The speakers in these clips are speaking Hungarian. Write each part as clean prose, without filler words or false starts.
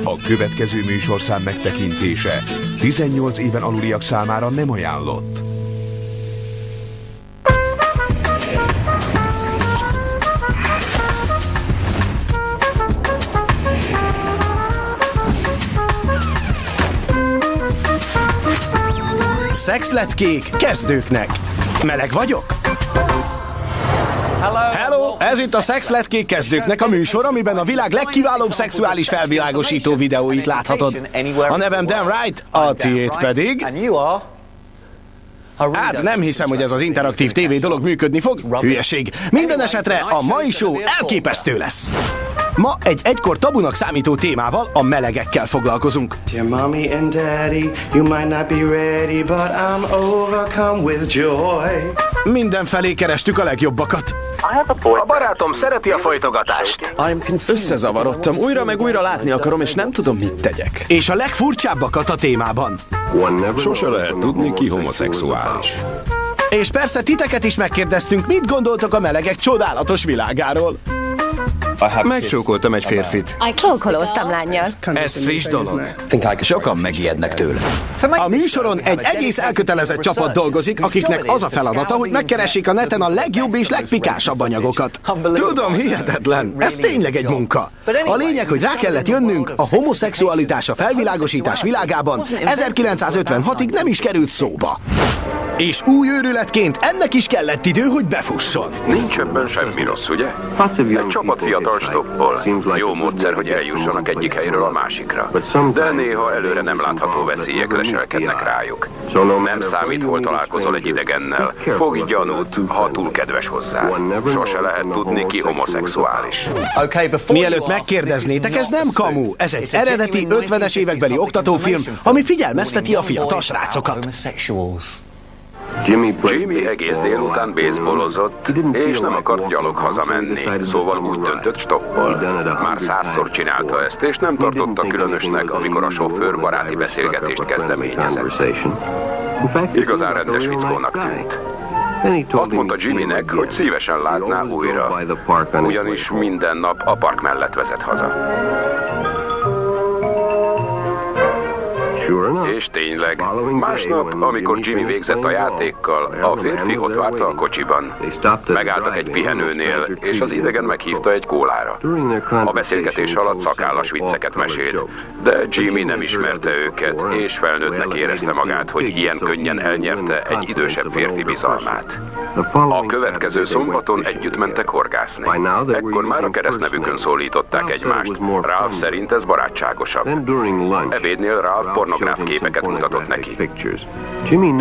A következő műsorszám megtekintése 18 éven aluliak számára nem ajánlott. Szexleckék kezdőknek. Meleg vagyok? Hello! Ez itt a Szexleckék kezdőknek a műsor, amiben a világ legkiválóbb szexuális felvilágosító videóit láthatod. A nevem Dan Wright, a tiéd pedig... Hát nem hiszem, hogy ez az interaktív tévé dolog működni fog. Hülyeség. Minden esetre a mai show elképesztő lesz. Ma egy egykor tabunak számító témával, a melegekkel foglalkozunk. Dear mommy and daddy, you might not be ready, but I'm overcome with joy. Mindenfelé kerestük a legjobbakat. A barátom szereti a folytogatást. Összezavarodtam, újra meg újra látni akarom, és nem tudom, mit tegyek. És a legfurcsábbakat a témában. Sose lehet tudni, ki homoszexuális. És persze titeket is megkérdeztünk, mit gondoltok a melegek csodálatos világáról. Megcsókoltam egy férfit. Csókolóztam lánnyal. Ez friss dolog. Sokan megijednek tőle. A műsoron egy egész elkötelezett csapat dolgozik, akiknek az a feladata, hogy megkeressék a neten a legjobb és legpikásabb anyagokat. Tudom, hihetetlen. Ez tényleg egy munka. A lényeg, hogy rá kellett jönnünk, a homoszexualitás a felvilágosítás világában 1956-ig nem is került szóba. És új őrületként ennek is kellett idő, hogy befusson. Nincs ebben semmi rossz, ugye? Egy csapat fiatal stoppol. Jó módszer, hogy eljussanak egyik helyről a másikra. De néha előre nem látható veszélyek leselkednek rájuk. Nem számít, hol találkozol egy idegennel. Fogj gyanút, ha túl kedves hozzá. Sose lehet tudni, ki homoszexuális. Mielőtt megkérdeznétek, ez nem kamu. Ez egy eredeti 50-es évekbeli oktatófilm, ami figyelmezteti a fiatal srácokat. Jimmy egész délután baseballozott, és nem akart gyalog hazamenni, szóval úgy döntött, stoppol. Már 100-szor csinálta ezt, és nem tartotta különösnek, amikor a sofőr baráti beszélgetést kezdeményezett. Igazán rendes fickónak tűnt. Azt mondta Jimmynek, hogy szívesen látná újra, ugyanis minden nap a park mellett vezet haza. És tényleg, másnap, amikor Jimmy végzett a játékkal, a férfi ott várta a kocsiban. Megálltak egy pihenőnél, és az idegen meghívta egy kólára. A beszélgetés alatt szakállas vicceket mesélt, de Jimmy nem ismerte őket, és felnőttnek érezte magát, hogy ilyen könnyen elnyerte egy idősebb férfi bizalmát. A következő szombaton együtt mentek horgászni. Ekkor már a keresztnevükön szólították egymást. Ralph szerint ez barátságosabb. Ebédnél Ralph pornográf képeket mutatott neki.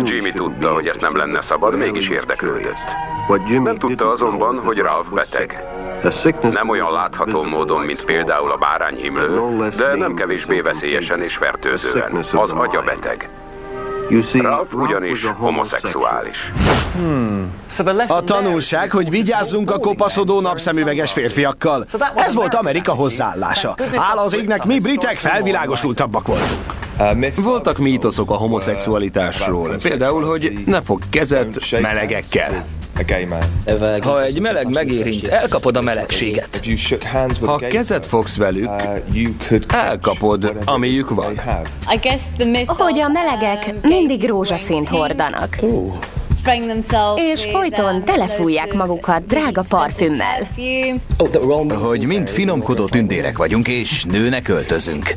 Jimmy tudta, hogy ezt nem lenne szabad, mégis érdeklődött. Nem tudta azonban, hogy Ralph beteg. Nem olyan látható módon, mint például a bárányhimlő, de nem kevésbé veszélyesen és fertőzően. Az agya beteg. Ralph ugyanis homoszexuális. A tanulság, hogy vigyázzunk a kopaszodó napszemüveges férfiakkal. Ez volt Amerika hozzáállása. Hála az égnek, mi britek felvilágosultabbak voltunk. Voltak mítoszok a homoszexualitásról. Például, hogy ne fogd kezet melegekkel. Ha egy meleg megérint, elkapod a melegséget. Ha kezet fogsz velük, elkapod, amiük van. Hogy a melegek mindig rózsaszínt hordanak. És folyton telefújják magukat drága parfümmel. Hogy mind finomkodó tündérek vagyunk, és nőnek öltözünk.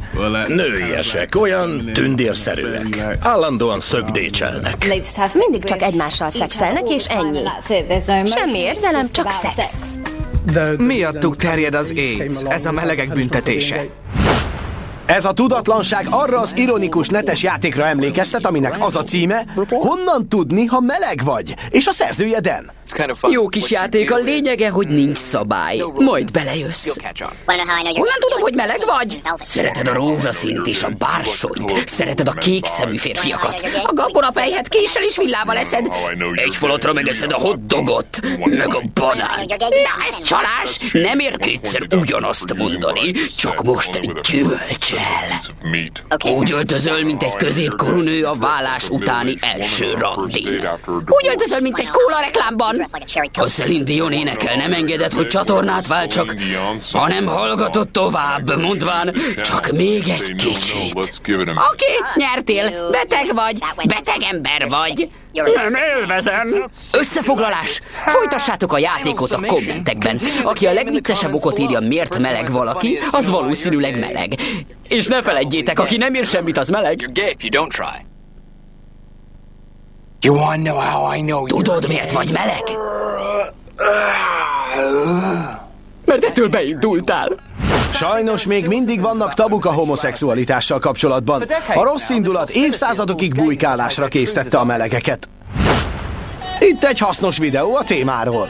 Nőiesek, olyan tündérszerűek. Állandóan szögdécselnek. Mindig csak egymással szexelnek, és ennyi. Semmi érzelem, csak szex. Miattuk terjed az AIDS, ez a melegek büntetése. Ez a tudatlanság arra az ironikus netes játékra emlékeztet, aminek az a címe, honnan tudni, ha meleg vagy, és a szerzője Dan. Jó kis játék, a lényege, hogy nincs szabály. Majd belejössz. Honnan tudom, hogy meleg vagy? Szereted a rózsaszínt és a bársonyt. Szereted a kék szemű férfiakat. A gabonapelyhet késsel és villával eszed. Egy falotra megeszed a hotdogot, meg a banánt. Na, ez csalás. Nem ér kétszer ugyanazt mondani, csak most egy gyümölcset. kell. Úgy öltözöl, mint egy középkorú nő a vállás utáni első randin. Úgy öltözöl, mint egy kóla reklámban. A Celine Dion énekel, nem engedett, hogy csatornát váltsak, hanem hallgatott tovább, mondván, csak még egy kicsit. Oké, nyertél, beteg vagy, beteg ember vagy. Nem élvezem. Összefoglalás. Folytassátok a játékot a kommentekben. Aki a legviccesebb okot írja, miért meleg valaki, az valószínűleg meleg. És ne feledjétek, aki nem ír semmit, az meleg. Tudod, miért vagy meleg? Mert ettől beindultál. Sajnos még mindig vannak tabuk a homoszexualitással kapcsolatban. A rossz indulat évszázadokig bujkálásra késztette a melegeket. Itt egy hasznos videó a témáról.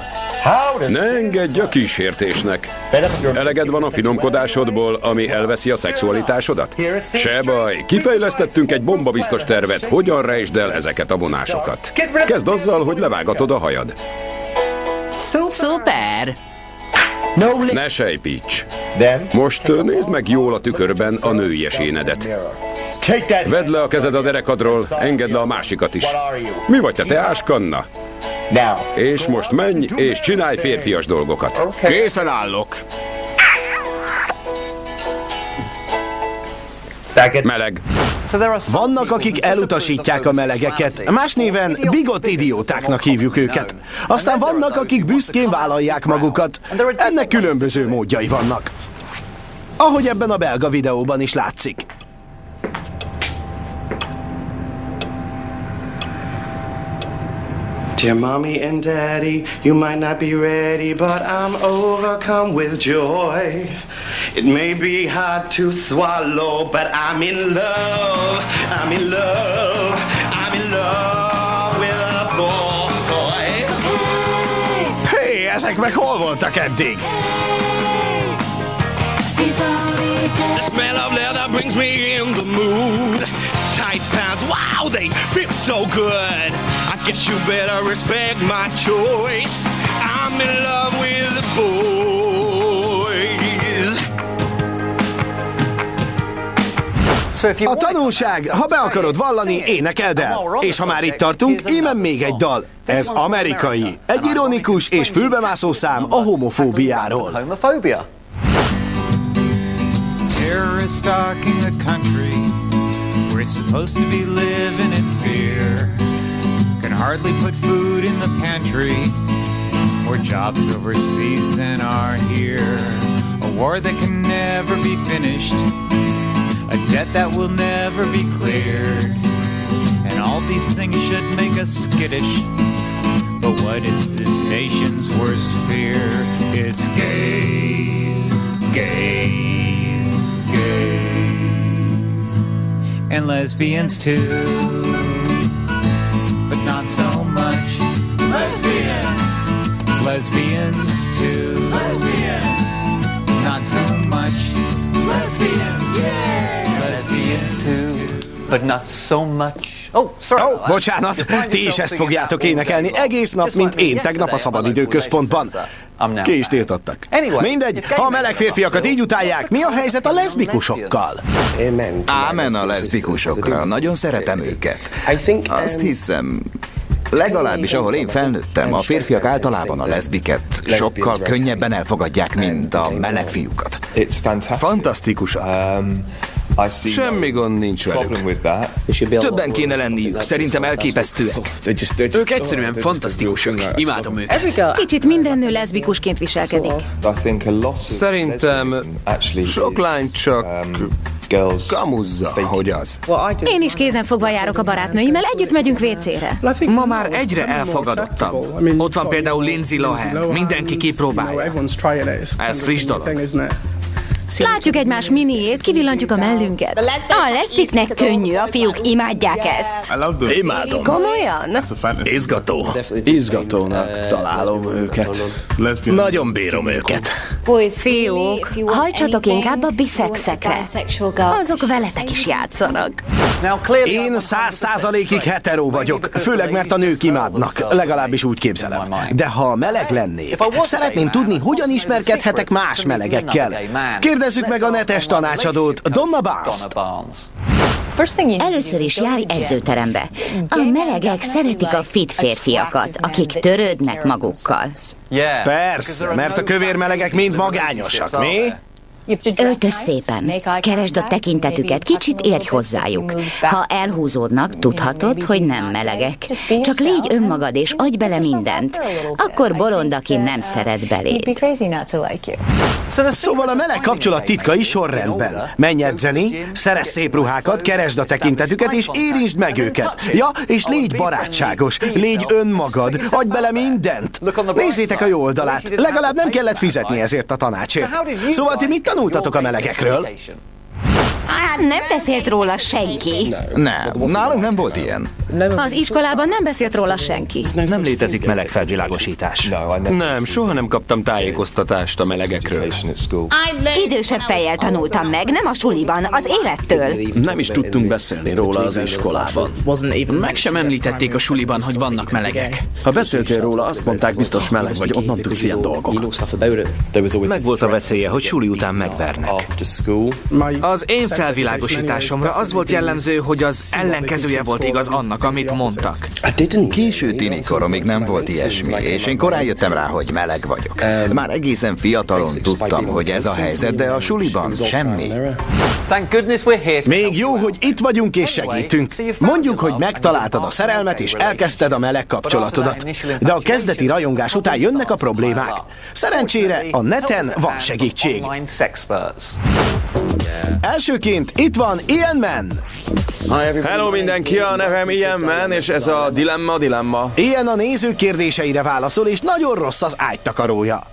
Ne engedj a kísértésnek. Eleged van a finomkodásodból, ami elveszi a szexualitásodat? Se baj, kifejlesztettünk egy bombabiztos tervet, hogyan rejtsd el ezeket a vonásokat. Kezd azzal, hogy levágatod a hajad. Szuper! Ne sejj, Peach. Most nézd meg jól a tükörben a női esénedet. Vedd le a kezed a derekadról, engedd le a másikat is. Mi vagy te, teáskanna? És most menj, és csinálj férfias dolgokat. Készen állok. Meleg. Vannak, akik elutasítják a melegeket, más néven bigott idiótáknak hívjuk őket. Aztán vannak, akik büszkén vállalják magukat. Ennek különböző módjai vannak. Ahogy ebben a belga videóban is látszik. Dear mommy and daddy, you might not be ready, but I'm overcome with joy. It may be hard to swallow, but I'm in love, I'm in love, I'm in love with a boy. Hé, ezek meg hol voltak eddig? The smell of leather brings me in the mood. Tight pants, wow, they fit so good. I guess you better respect my choice. I'm in love with the boys. A tanulság, ha be akarod vallani, énekeld el. És ha már itt tartunk, íme még egy dal. Ez amerikai. Egy ironikus és fülbemászó szám a homofóbiáról. Terrorists stalking the country. We're supposed to be living in fear. Can hardly put food in the pantry. More jobs overseas than are here. A war that can never be finished. A debt that will never be cleared. And all these things should make us skittish. But what is this nation's worst fear? It's gays, gays, gays. And lesbians too, but not so much. Lesbians, lesbians too, lesbians, not so much. Lesbians, yeah, lesbians too, but not so much. Bocsánat, ti is ezt fogjátok énekelni egész nap, mint én tegnap a szabadidőközpontban. Ki is tiltottak. Mindegy, ha a meleg férfiakat így utálják, mi a helyzet a leszbikusokkal? Ámen a leszbikusokra, nagyon szeretem őket. Azt hiszem, legalábbis ahol én felnőttem, a férfiak általában a leszbiket sokkal könnyebben elfogadják, mint a meleg fiúkat. Fantasztikus. Semmi gond nincs velük. Többen kéne lenniük, szerintem elképesztőek. Ők egyszerűen fantasztikusak. Imádom őket. Kicsit minden nő leszbikusként viselkedik. Szerintem sok lány csak kamuzza, hogy az. Én is kézenfogva járok a barátnőimmel, együtt megyünk WC-re. Ma már egyre elfogadottabb. Ott van például Lindsay Lohan. Mindenki kipróbálja. Ez friss dolog. Látjuk egymás miniét, kivillantjuk a mellünket. A leszbiknek könnyű, a fiúk imádják ezt. Imádom. Komolyan? Izgató. Izgatónak találom őket. Nagyon bírom őket. Fiúk, hajtsatok inkább a biszexekre. Azok veletek is játszanak. Én 100%-ig hetero vagyok, főleg mert a nők imádnak, legalábbis úgy képzelem. De ha meleg lennék, szeretném tudni, hogyan ismerkedhetek más melegekkel. Kérdezem Kérdezzük meg a netes tanácsadót, Donna Barnes-t. Először is járj edzőterembe. A melegek szeretik a fit férfiakat, akik törődnek magukkal. Persze, mert a kövér melegek mind magányosak, mi? Öltöz szépen, keresd a tekintetüket, kicsit érj hozzájuk. Ha elhúzódnak, tudhatod, hogy nem melegek. Csak légy önmagad és adj bele mindent. Akkor bolond, aki nem szeret beléd. Szóval a meleg kapcsolat titkai sorrendben. Menj edzeni, szerezz szép ruhákat, keresd a tekintetüket és érintsd meg őket. Ja, és légy barátságos, légy önmagad, adj bele mindent. Nézzétek a jó oldalát, legalább nem kellett fizetni ezért a tanácsért. Szóval ti mit tanultatok a melegekről? Nem beszélt róla senki. Nem, nálunk nem volt ilyen. Az iskolában nem beszélt róla senki. Nem létezik meleg felvilágosítás. Nem, soha nem kaptam tájékoztatást a melegekről. Idősebb fejjel tanultam meg, nem a suliban, az élettől. Nem is tudtunk beszélni róla az iskolában. Meg sem említették a suliban, hogy vannak melegek. Ha beszéltél róla, azt mondták, biztos meleg vagy, onnan tudsz ilyen dolgokat. Meg volt a veszélye, hogy suli után megvernek. Az én felvilágosításomra az volt jellemző, hogy az ellenkezője volt igaz annak, amit mondtak. Késő tini koromig nem volt ilyesmi, és én korán jöttem rá, hogy meleg vagyok. Már egészen fiatalon tudtam, hogy ez a helyzet, de a suliban semmi. Még jó, hogy itt vagyunk és segítünk. Mondjuk, hogy megtaláltad a szerelmet és elkezdted a meleg kapcsolatodat. De a kezdeti rajongás után jönnek a problémák. Szerencsére a neten van segítség. Elsőként itt van Ian Mann. Hello mindenki, a nevem Ian Mann, és ez a dilemma. Ian a nézők kérdéseire válaszol, és nagyon rossz az ágytakarója.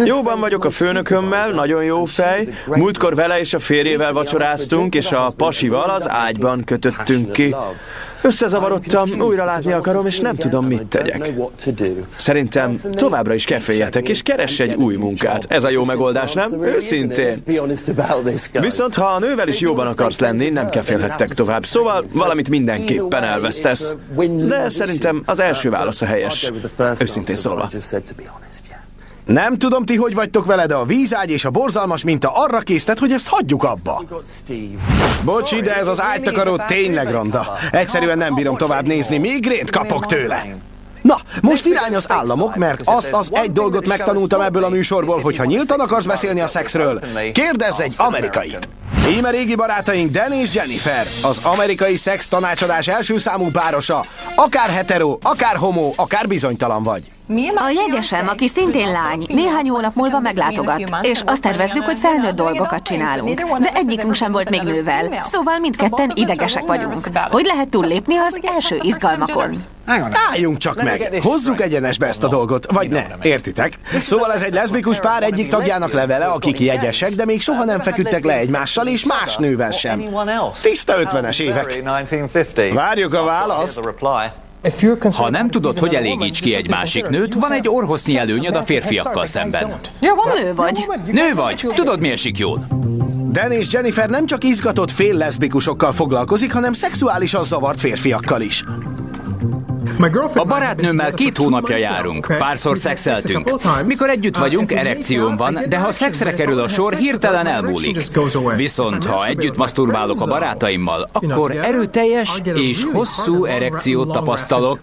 Jóban vagyok a főnökömmel, nagyon jó fej. Múltkor vele és a férjével vacsoráztunk, és a pasival az ágyban kötöttünk ki. Összezavarodtam, újra látni akarom, és nem tudom, mit tegyek. Szerintem továbbra is keféljetek, és keress egy új munkát. Ez a jó megoldás, nem? Őszintén. Viszont ha a nővel is jóban akarsz lenni, nem kefélhettek tovább. Szóval valamit mindenképpen elvesztesz. De szerintem az első válasz a helyes. Őszintén szólva. Nem tudom, ti hogy vagytok vele, de a vízágy és a borzalmas minta arra késztet, hogy ezt hagyjuk abba. Bocsi, de ez az ágytakaró tényleg ronda. Egyszerűen nem bírom tovább nézni, migrént kapok tőle. Na, most irány az államok, mert azt az egy dolgot megtanultam ebből a műsorból, hogy ha nyíltan akarsz beszélni a szexről, kérdezz egy amerikait. Íme régi barátaink Dan és Jennifer, az amerikai szex tanácsadás első számú párosa. Akár hetero, akár homo, akár bizonytalan vagy. A jegyesem, aki szintén lány, néhány hónap múlva meglátogat, és azt tervezzük, hogy felnőtt dolgokat csinálunk. De egyikünk sem volt még nővel, szóval mindketten idegesek vagyunk. Hogy lehet túllépni az első izgalmakon? Álljunk csak meg, hozzuk egyenesbe ezt a dolgot, vagy ne, értitek? Szóval ez egy leszbikus pár egyik tagjának levele, akik jegyesek, de még soha nem feküdtek le egymással, és más nővel sem. Tiszta 50-es évek. Várjuk a választ. Ha nem tudod, hogy elégíts ki egy másik nőt, van egy orvosznyi előnyöd a férfiakkal szemben. Nő vagy. Nő vagy, tudod, mi esik jól? Dan és Jennifer nem csak izgatott fél leszbikusokkal foglalkozik, hanem szexuálisan zavart férfiakkal is. A barátnőmmel 2 hónapja járunk, párszor szexeltünk. Mikor együtt vagyunk, erekcióm van, de ha szexre kerül a sor, hirtelen elmúlik. Viszont ha együtt maszturbálok a barátaimmal, akkor erőteljes és hosszú erekciót tapasztalok.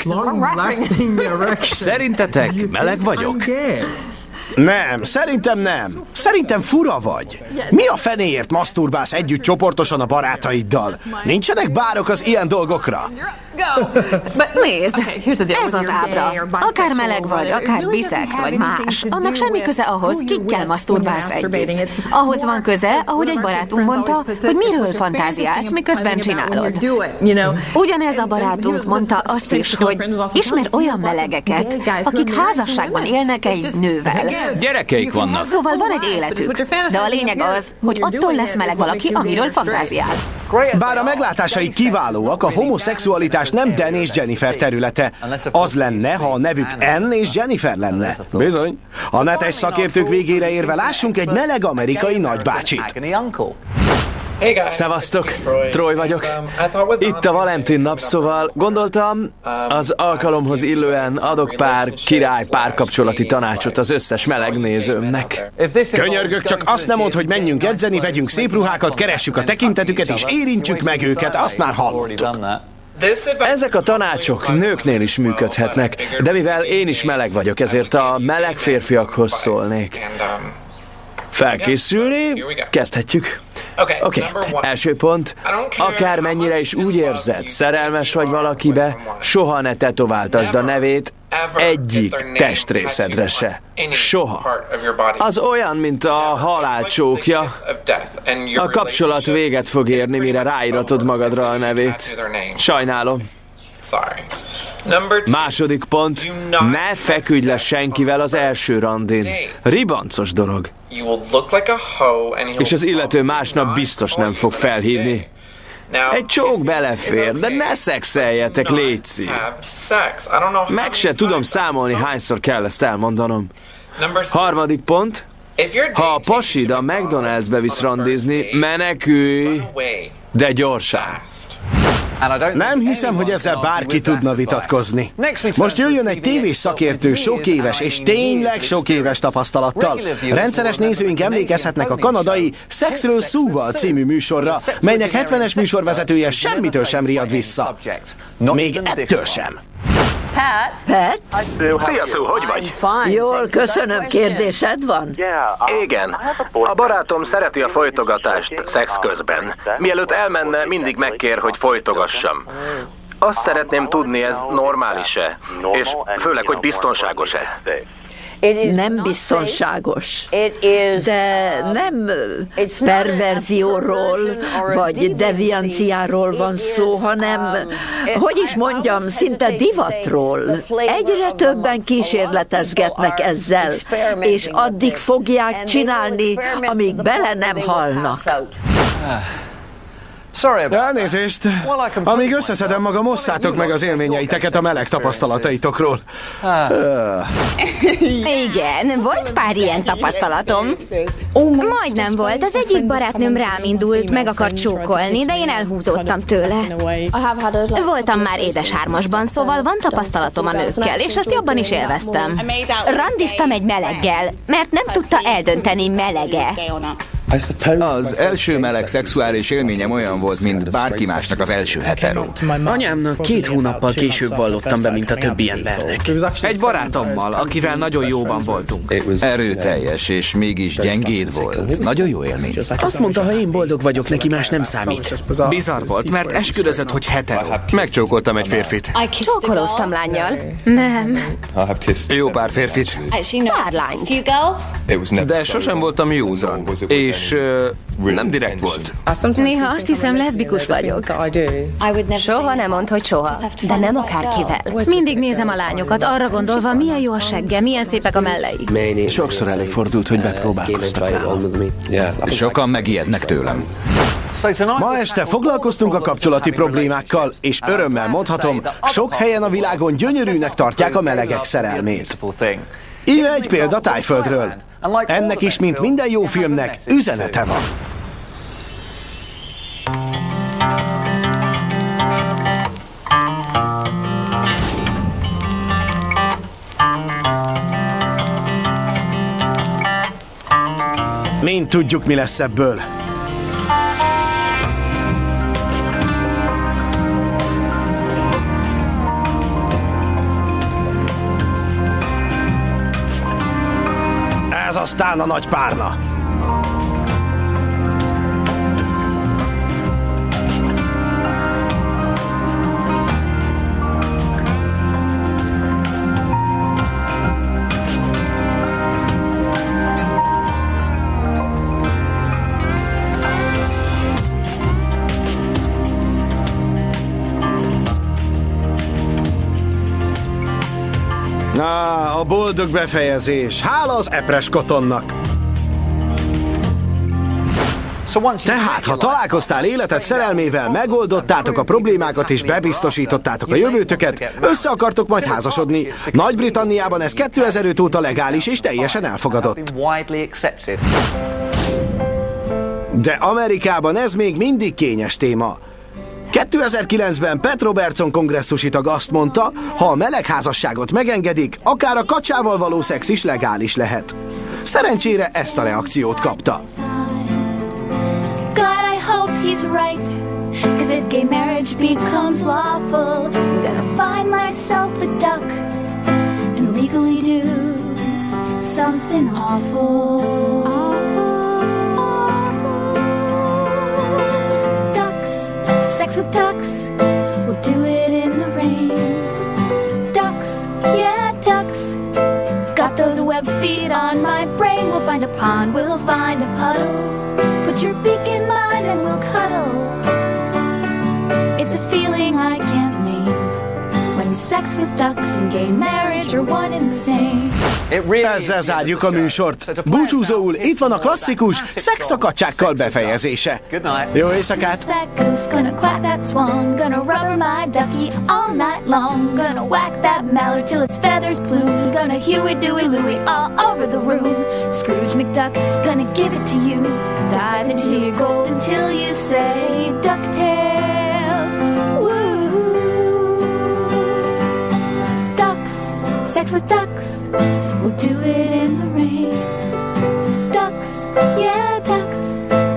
Szerintetek meleg vagyok? Nem, szerintem nem. Szerintem fura vagy. Mi a fenéért maszturbálsz együtt csoportosan a barátaiddal? Nincsenek bárok az ilyen dolgokra? Nézd, ez az ábra. Akár meleg vagy, akár biszex vagy más. Annak semmi köze ahhoz, kikkel maszturbálsz együtt. Ahhoz van köze, ahogy egy barátunk mondta, hogy miről fantáziálsz, miközben csinálod. Ugyanez a barátunk mondta azt is, hogy ismer olyan melegeket, akik házasságban élnek egy nővel. Gyerekeik vannak. Szóval van egy életük, de a lényeg az, hogy attól lesz meleg valaki, amiről fantáziál. Bár a meglátásai kiválóak, a homoszexualitás nem Dan és Jennifer területe. Az lenne, ha a nevük Ann és Jennifer lenne. Bizony. A netes szakértők végére érve lássunk egy meleg amerikai nagybácsit. Szevasztok, Troy vagyok. Itt a Valentin nap, szóval gondoltam, az alkalomhoz illően adok pár király párkapcsolati tanácsot az összes meleg nézőmnek. Könyörgök, csak azt nem mondd, hogy menjünk edzeni, vegyünk szép ruhákat, keressük a tekintetüket és érintsük meg őket, azt már hallottuk. Ezek a tanácsok nőknél is működhetnek, de mivel én is meleg vagyok, ezért a meleg férfiakhoz szólnék. Felkészülni? Kezdhetjük. Oké, első pont. Akármennyire is úgy érzed, szerelmes vagy valakibe, soha ne tetováltasd a nevét egyik testrészedre se. Soha. Az olyan, mint a halál csókja. A kapcsolat véget fog érni, mire ráíratod magadra a nevét. Sajnálom. Második pont, ne feküdj le senkivel az első randin. Ribancos dolog. És az illető másnap biztos nem fog felhívni. Egy csók belefér, de ne szexeljetek, létszik. Meg se tudom számolni, hányszor kell ezt elmondanom. Harmadik pont, ha a pasid a McDonald'sbe visz randizni, menekülj, de gyorsan. Nem hiszem, hogy ezzel bárki tudna vitatkozni. Most jöjjön egy tévés szakértő sok éves és tényleg sok éves tapasztalattal. Rendszeres nézőink emlékezhetnek a kanadai Szexről szóval című műsorra, melynek 70-es műsorvezetője semmitől sem riad vissza. Még ettől sem. Pat? Szia, Sue, hogy vagy? Jól, köszönöm. Kérdésed van? Igen. A barátom szereti a folytogatást szex közben. Mielőtt elmenne, mindig megkér, hogy folytogassam. Azt szeretném tudni, ez normális-e? És főleg, hogy biztonságos-e? Nem biztonságos, de nem perverzióról vagy devianciáról van szó, hanem, hogy is mondjam, szinte divatról. Egyre többen kísérletezgetnek ezzel, és addig fogják csinálni, amíg bele nem halnak. Elnézést! Amíg összeszedem magam, osszátok meg az élményeiteket a meleg tapasztalataitokról. Igen, volt pár ilyen tapasztalatom. Majdnem volt. Az egyik barátnőm rám indult, meg akart csókolni, de én elhúzódtam tőle. Voltam már édeshármasban, szóval van tapasztalatom a nőkkel, és ezt jobban is élveztem. Randiztam egy meleggel, mert nem tudta eldönteni, melege. Az első meleg szexuális élményem olyan volt, mint bárki másnak az első hetero. Anyámnak 2 hónappal később vallottam be, mint a többi embernek. Egy barátommal, akivel nagyon jóban voltunk. Erőteljes, és mégis gyengéd volt. Nagyon jó élmény. Azt mondta, ha én boldog vagyok, neki más nem számít. Bizarr volt, mert esküdözött, hogy hetero. Megcsókoltam egy férfit. Csókolóztam lánnyal. Nem. Jó pár férfit. Pár lányt. De sosem voltam józan. És nem direkt volt. Néha azt hiszem, leszbikus vagyok. Soha nem mondd, hogy soha. De nem akárkivel. Mindig nézem a lányokat, arra gondolva, milyen jó a segge, milyen szépek a mellei. Sokszor előfordult, hogy megpróbálkoztak nálam. Sokan megijednek tőlem. Ma este foglalkoztunk a kapcsolati problémákkal, és örömmel mondhatom, sok helyen a világon gyönyörűnek tartják a melegek szerelmét. Íme egy példa Tájföldről. Ennek is, mint minden jó filmnek, üzenete van. Mind tudjuk, mi lesz ebből. Ez aztán a nagy párna. Na, a boldog befejezés. Hála az epres kotonnak. Tehát, ha találkoztál életed szerelmével, megoldottátok a problémákat és bebiztosítottátok a jövőtöket, össze akartok majd házasodni. Nagy-Britanniában ez 2005 óta legális és teljesen elfogadott. De Amerikában ez még mindig kényes téma. 2009-ben Pat Robertson kongresszusi tag azt mondta, ha a melegházasságot megengedik, akár a kacsával való szex is legális lehet. Szerencsére ezt a reakciót kapta. God, I hope he's right, 'cause if gay marriage becomes lawful, I'm gonna find myself a duck and legally do something awful. Sex with ducks, we'll do it in the rain. Ducks, yeah, ducks. Got those web feet on my brain. We'll find a pond, we'll find a puddle. Put your beak in mine and we'll cuddle. It's a feeling I can't name. When sex with ducks and gay marriage are one and the same. Ezzel zárjuk a műsort. Búcsúzóul itt van a klasszikus szex a kacsákkal befejezése. Jó éjszakát! Gonna quack that swan, gonna rubber my ducky all night long, gonna whack that mallard till its feathers plume, gonna Huey, Dewey, Louie all over the room. Scrooge McDuck, gonna give it to you, dive into your gold until you say DuckTales. Woo! Ducks, sex with ducks, we'll do it in the rain. Ducks, yeah, ducks.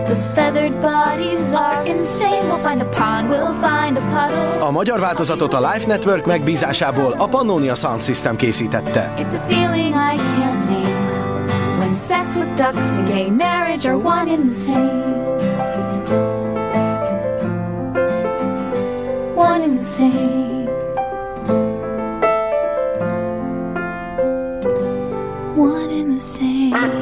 Those feathered bodies are insane. We'll find a pond, we'll find a puddle. A magyar változatot a Life Network megbízásából a Pannonia Sound System készítette. It's a feeling I can't name. When sex with ducks and gay marriage are one and the same. One and the same. One and the same.